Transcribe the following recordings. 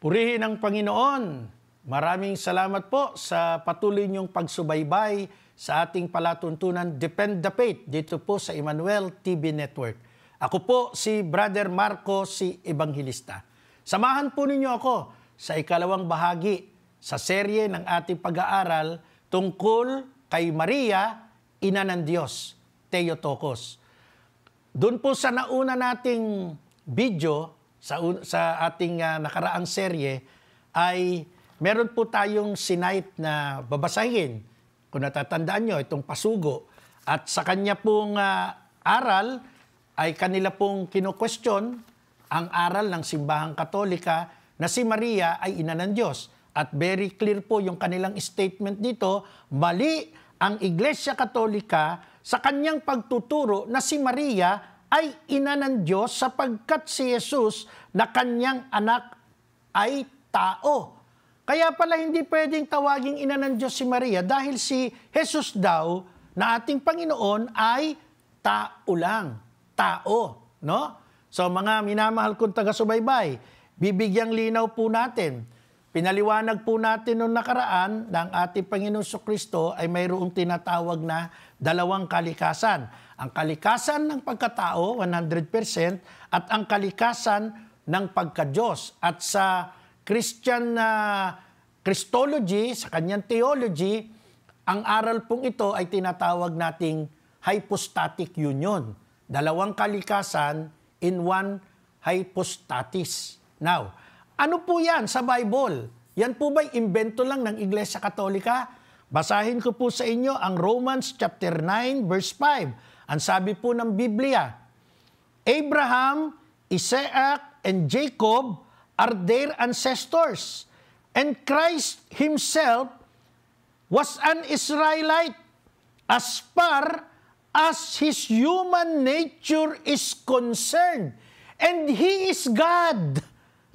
Purihin ang Panginoon. Maraming salamat po sa patuloy niyong pagsubaybay sa ating palatuntunan Defend the Faith dito po sa Emmanuel TV Network. Ako po si Brother Marco, si Ebanghilista. Samahan po ninyo ako sa ikalawang bahagi sa serye ng ating pag-aaral tungkol kay Maria, Ina ng Diyos, Theotokos. Doon po sa nauna nating video, sa ating nakaraang serye, ay meron po tayong sinight na babasahin. Kung natatandaan nyo, itong pasugo. At sa kanya pong aral, ay kanila pong kino-question ang aral ng Simbahang Katolika na si Maria ay Ina ng Diyos. At very clear po yung kanilang statement dito, mali ang Iglesia Katolika sa kanyang pagtuturo na si Maria ay Ina ng Diyos sapagkat si Jesus na kanyang anak ay tao. Kaya pala hindi pwedeng tawaging Ina ng Diyos si Maria dahil si Jesus daw na ating Panginoon ay tao lang. Tao. No? So mga minamahal kong taga-subaybay, bibigyang linaw po natin. Pinaliwanag po natin noong nakaraan ng ating Panginoon Jesucristo ay mayroong tinatawag na dalawang kalikasan. Ang kalikasan ng pagkatao, 100%, at ang kalikasan ng pagka-Diyos. At sa Christian Christology, sa kanyang theology, ang aral pong ito ay tinatawag nating hypostatic union. Dalawang kalikasan in one hypostatis. Now, ano po yan sa Bible? Yan po ba'y imbento lang ng Iglesia Katolika? Basahin ko po sa inyo ang Romans chapter 9 verse 5. Ang sabi po ng Biblia, Abraham, Isaac, and Jacob are their ancestors, and Christ himself was an Israelite as far as his human nature is concerned. And he is God,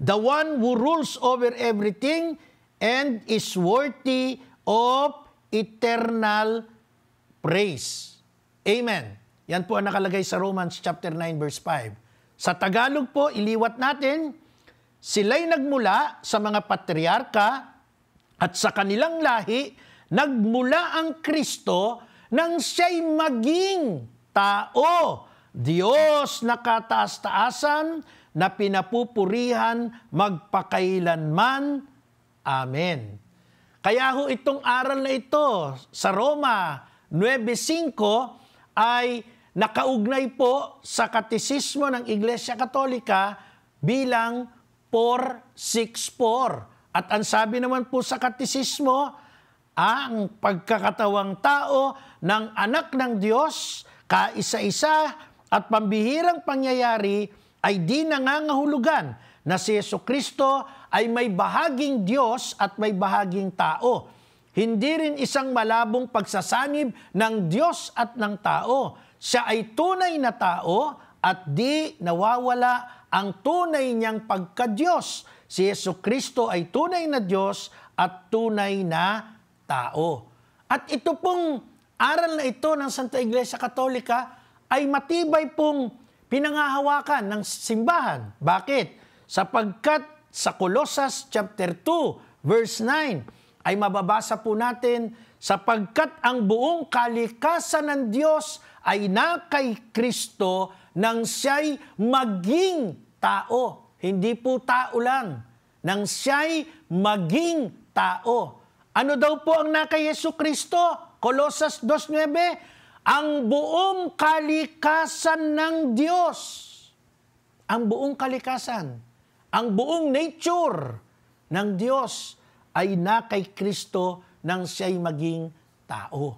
the one who rules over everything and is worthy of eternal praise. Amen. Yan po ang nakalagay sa Romans chapter 9 verse 5. Sa Tagalog po, iliwat natin, sila'y nagmula sa mga patriarka at sa kanilang lahi, nagmula ang Kristo nang siya'y maging tao. Diyos na kataas-taasan, na pinapupurihan magpakailanman. Amen. Kaya ho itong aral na ito sa Roma 9:5 ay nakaugnay po sa katisismo ng Iglesia Katolika bilang 464. At ang sabi naman po sa katisismo, ang pagkakatawang tao ng anak ng Diyos, kaisa-isa at pambihirang pangyayari ay di nangangahulugan na si Jesucristo ay may bahaging Diyos at may bahaging tao. Hindi rin isang malabong pagsasanib ng Diyos at ng tao. Siya ay tunay na tao at di nawawala ang tunay niyang pagka-Diyos. Si Jesucristo ay tunay na Diyos at tunay na tao. At ito pong aral na ito ng Santa Iglesia Katolika ay matibay pong pinangahawakan ng simbahan. Bakit? Sapagkat sa Colossus chapter 2 verse 9 ay mababasa po natin, sapagkat ang buong kalikasan ng Diyos ay na kay Kristo nang siya'y maging tao. Hindi po tao lang. Nang siya'y maging tao. Ano daw po ang na kay Jesucristo? Colossus 2:9, ang buong kalikasan ng Diyos. Ang buong kalikasan. Ang buong nature ng Diyos ay na kay Kristo nang siya'y maging tao.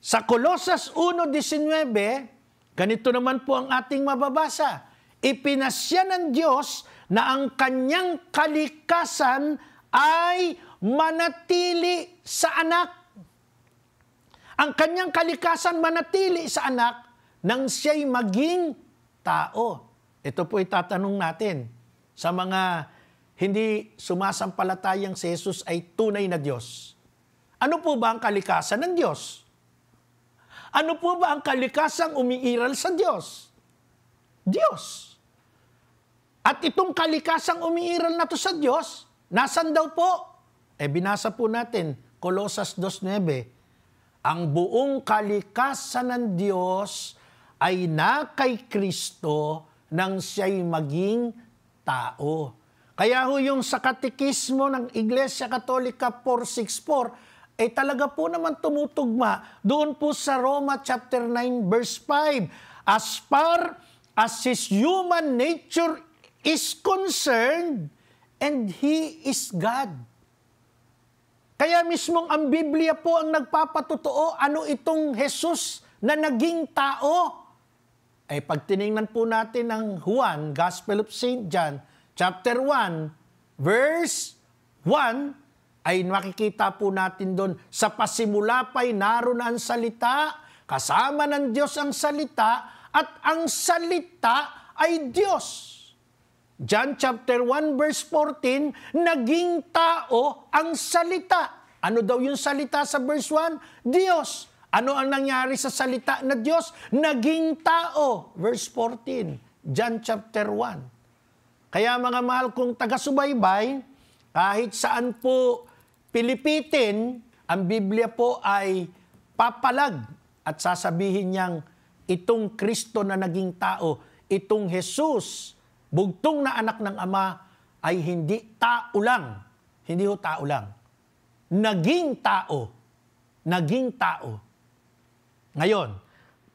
Sa Colossus 1:19, ganito naman po ang ating mababasa. Ipinasya ng Diyos na ang kanyang kalikasan ay manatili sa anak. Ang kanyang kalikasan manatili sa anak nang siya'y maging tao. Ito po itatanong natin sa mga hindi sumasampalatayang si Jesus ay tunay na Diyos. Ano po ba ang kalikasan ng Diyos? Ano po ba ang kalikasang umiiral sa Diyos? Diyos. At itong kalikasang umiiral na to sa Diyos, nasan daw po? Binasa po natin, Colosas 2:9. Ang buong kalikasan ng Diyos ay na kay Kristo nang siya'y maging tao. Kaya ho yung sa katekismo ng Iglesia Katolika 464, talaga po naman tumutugma doon po sa Roma chapter 9 verse 5. As far as his human nature is concerned, and he is God. Kaya mismong ang Biblia po ang nagpapatotoo ano itong Jesus na naging tao. Pag tiningnan po natin ang Juan, Gospel of St. John, chapter 1, verse 1, ay makikita po natin doon, sa pasimula pa'y naroon ang salita, kasama ng Diyos ang salita, at ang salita ay Diyos. John chapter 1 verse 14, naging tao ang salita. Ano daw yung salita sa verse 1? Diyos. Ano ang nangyari sa salita na Diyos? Naging tao. Verse 14, John chapter 1. Kaya mga mahal kong taga-subaybay, kahit saan po pilipitin, ang Biblia po ay papalag at sasabihin niyang itong Kristo na naging tao, itong Jesus, bugtong na anak ng Ama, ay hindi tao lang. Hindi ho tao lang. Naging tao. Naging tao. Ngayon,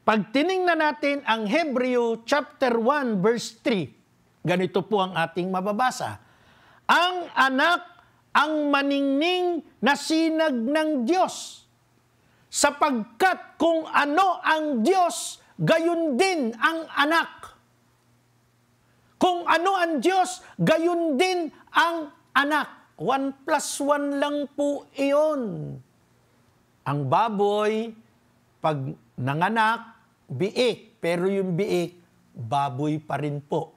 pag tiningnan natin ang Hebreo chapter 1 verse 3, ganito po ang ating mababasa. Ang anak ang maningning na sinag ng Diyos, sapagkat kung ano ang Diyos, gayon din ang anak. Kung ano ang Diyos, gayon din ang anak. 1 plus 1 lang po iyon. Ang baboy, pag nanganak, biik. Pero yung biik, baboy pa rin po.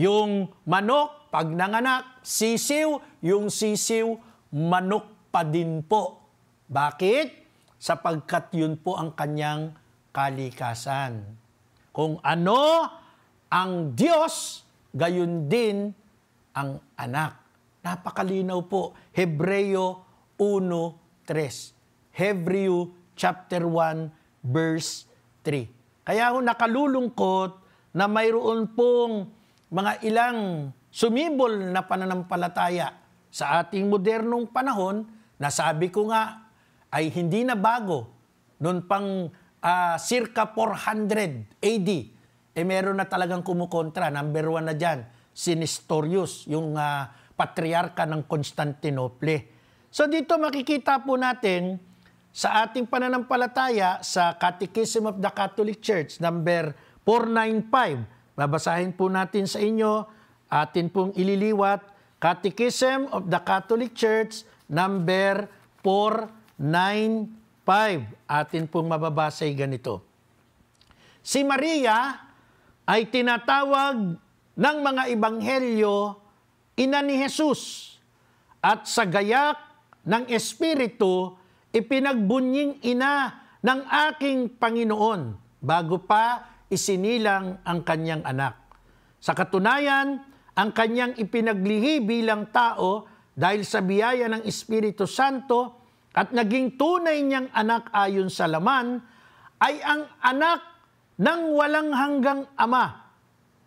Yung manok, pag nanganak, sisiw. Yung sisiw, manok pa din po. Bakit? Sapagkat yun po ang kanyang kalikasan. Kung ano ang Diyos, gayon din ang anak. Napakalinaw po. Hebreo 1:3. Hebreo chapter 1 verse 3. Kaya ho nakalulungkot na mayroon pong mga ilang sumibol na pananampalataya sa ating modernong panahon na sabi ko nga ay hindi na bago. Noon pang circa 400 AD, meron na talagang kumukontra. Number 1 na dyan, si Nestorius, yung patriarka ng Constantinople. So dito makikita po natin sa ating pananampalataya sa Catechism of the Catholic Church, number 495. Babasahin po natin sa inyo, atin pong ililiwat, Catechism of the Catholic Church, number 495. Atin pong mababasay ganito. Si Maria ay tinatawag ng mga ebanghelyo ina ni Jesus, at sa gayak ng Espiritu, ipinagbunying ina ng aking Panginoon bago pa isinilang ang kanyang anak. Sa katunayan, ang kanyang ipinaglihi bilang tao dahil sa biyaya ng Espiritu Santo at naging tunay niyang anak ayon sa laman, ay ang anak ng walang hanggang Ama,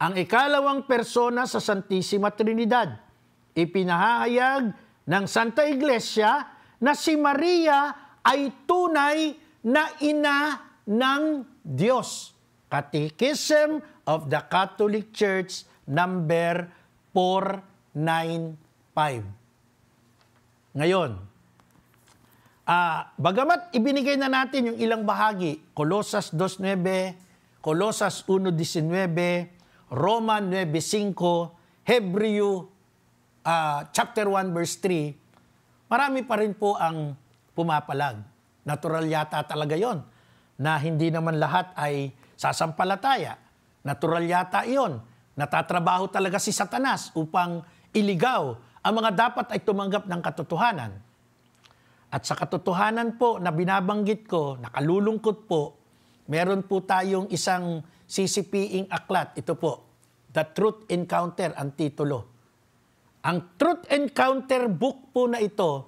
ang ikalawang persona sa Santissima Trinidad. Ipinahayag ng Santa Iglesia na si Maria ay tunay na ina ng Diyos. Catechism of the Catholic Church, number 495. Ngayon, bagamat ibinigay na natin yung ilang bahagi, Colosas 2:9, Colosas 1:19, Roma 9:5, Hebreo chapter 1 verse 3, marami pa rin po ang pumapalag. Natural yata talaga yon na hindi naman lahat ay sasampalataya. Natural yata iyon. Natatrabaho talaga si Satanas upang iligaw ang mga dapat ay tumanggap ng katotohanan. At sa katotohanan po na binabanggit ko, nakalulungkot po, meron po tayong isang sisipiing aklat. Ito po, The Truth Encounter ang titulo. Ang Truth Encounter book po na ito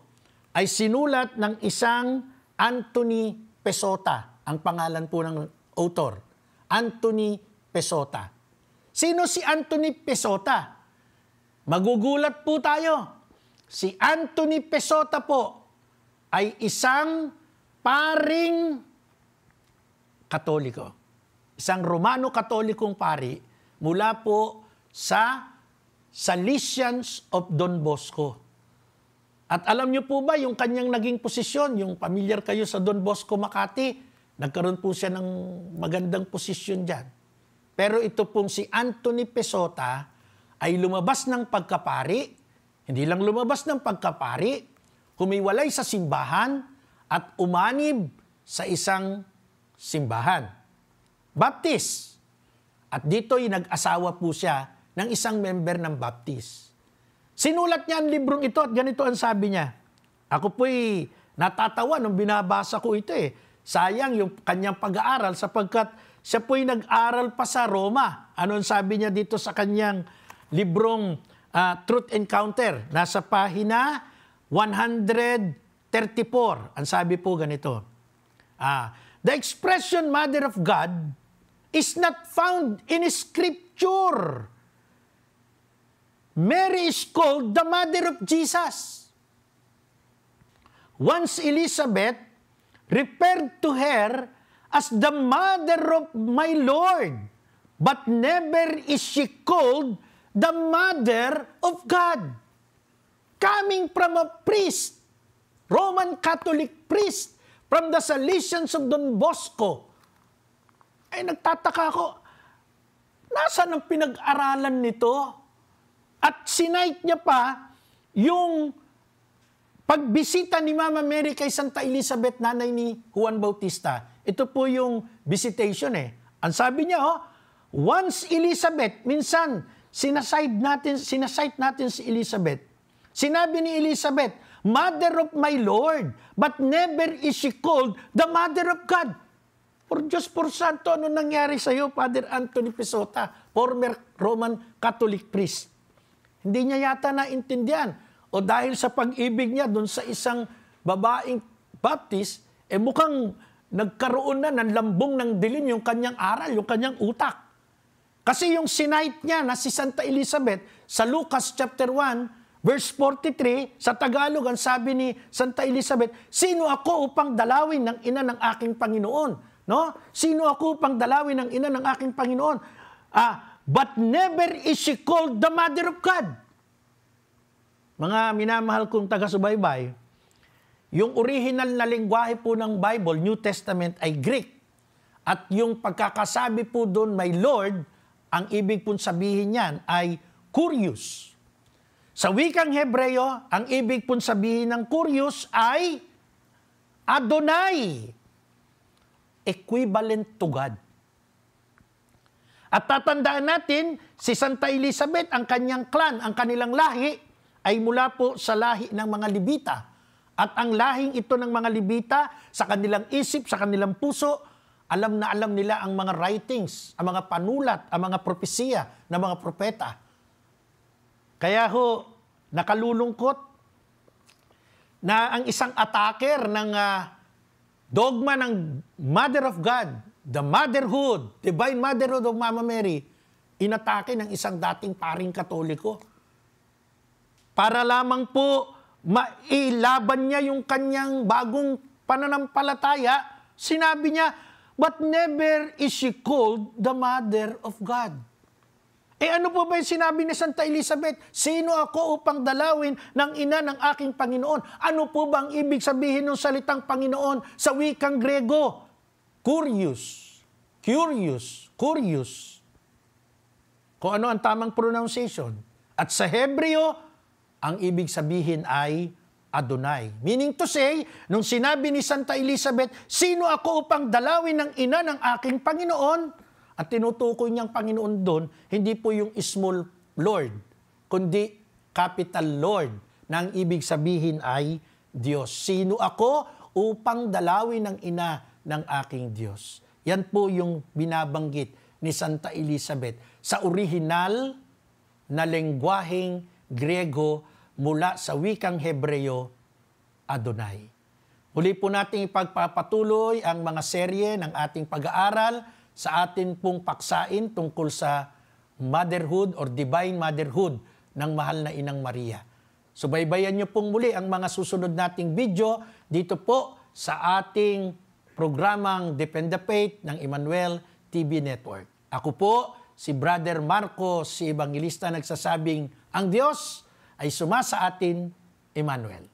ay sinulat ng isang Anthony Pesota. Ang pangalan po ng author, Anthony Pesota. Sino si Anthony Pesota? Magugulat po tayo. Si Anthony Pesota po ay isang paring Katoliko. Isang Romano-Katolikong pari mula po sa Salesians of Don Bosco. At alam niyo po ba yung kanyang naging posisyon, yung familiar kayo sa Don Bosco, Makati, nagkaroon po siya ng magandang posisyon dyan. Pero ito pong si Anthony Pesota ay lumabas ng pagkapari, hindi lang lumabas ng pagkapari, humiwalay sa simbahan at umanib sa isang simbahan. Baptist. At dito'y nag-asawa po siya ng isang member ng Baptist. Sinulat niya ang librong ito at ganito ang sabi niya. Ako po'y natatawa nung binabasa ko ito eh. Sayang yung kanyang pag-aaral sapagkat siya po'y nag-aral pa sa Roma. Ano ang sabi niya dito sa kanyang librong Truth Encounter? Nasa pahina 134. Ang sabi po ganito. The expression Mother of God is not found in Scripture. Mary is called the Mother of Jesus. Once Elizabeth referred to her as the Mother of my Lord, but never is she called the Mother of God. Coming from a priest, Roman Catholic priest, from the Salesians of Don Bosco, ay nagtataka ako, nasaan ang pinag-aralan nito? At sinight niya pa yung pagbisita ni Mama Mary kay Santa Elizabeth, nanay ni Juan Bautista. Ito po yung visitation eh. Ang sabi niya, once Elizabeth, minsan sinasite natin si Elizabeth. Sinabi ni Elizabeth, Mother of my Lord, but never is she called the Mother of God. For Diyos por Santo, ano nangyari sa iyo, Father Anthony Pesota, former Roman Catholic priest? Hindi niya yata naintindihan. O dahil sa pag-ibig niya doon sa isang babaeng Baptist, mukhang nagkaroon na ng lambong ng dilim yung kanyang aral, yung kanyang utak. Kasi yung sinight niya na si Santa Elizabeth sa Lucas chapter 1, verse 43, sa Tagalog, ang sabi ni Santa Elizabeth, sino ako upang dalawin ng ina ng aking Panginoon? No? Sino ako upang dalawin ng ina ng aking Panginoon? But never is she called the Mother of God. Mga minamahal kong taga-subaybay, yung original na lengguwahe po ng Bible, New Testament, ay Greek. At yung pagkakasabi po doon, my Lord, ang ibig pong sabihin niyan ay Kurios. Sa wikang Hebreo, ang ibig pong sabihin ng Kurios ay Adonai. Equivalent to God. At tatandaan natin, si Santa Elizabeth, ang kanyang clan, ang kanilang lahi, ay mula po sa lahi ng mga Libita. At ang lahing ito ng mga Libita, sa kanilang isip, sa kanilang puso, alam na alam nila ang mga writings, ang mga panulat, ang mga propesiya ng mga propeta. Kaya ho, nakalulungkot na ang isang attacker ng dogma ng Mother of God, the motherhood, divine motherhood of Mama Mary, inatake ng isang dating paring Katoliko. Para lamang po mailaban niya yung kanyang bagong pananampalataya, sinabi niya, but never is she called the Mother of God. Ano po ba yung sinabi ni Santa Elizabeth? Sino ako upang dalawin ng ina ng aking Panginoon? Ano po ba ang ibig sabihin ng salitang Panginoon sa wikang Grego? Kurios. Curious. Kurios. Kung ano ang tamang pronunciation. At sa Hebreo, ang ibig sabihin ay Adonai. Meaning to say, nung sinabi ni Santa Elizabeth, sino ako upang dalawin ng ina ng aking Panginoon? At tinutukoy niyang Panginoon doon, hindi po yung small Lord, kundi capital Lord, na ang ibig sabihin ay Diyos. Sino ako upang dalawin ng ina ng aking Diyos? Yan po yung binabanggit ni Santa Elizabeth sa orihinal na lengguaheng Griego mula sa wikang Hebreo, Adonai. Muli po nating ipagpapatuloy ang mga serye ng ating pag-aaral sa atin pong paksain tungkol sa motherhood or divine motherhood ng mahal na Inang Maria. Subaybayan niyo pong muli ang mga susunod nating video dito po sa ating programang Depend the Faith ng Emmanuel TV Network. Ako po, si Brother Marco, si Evangelista nagsasabing, ang Diyos ay sumasa atin, Emmanuel.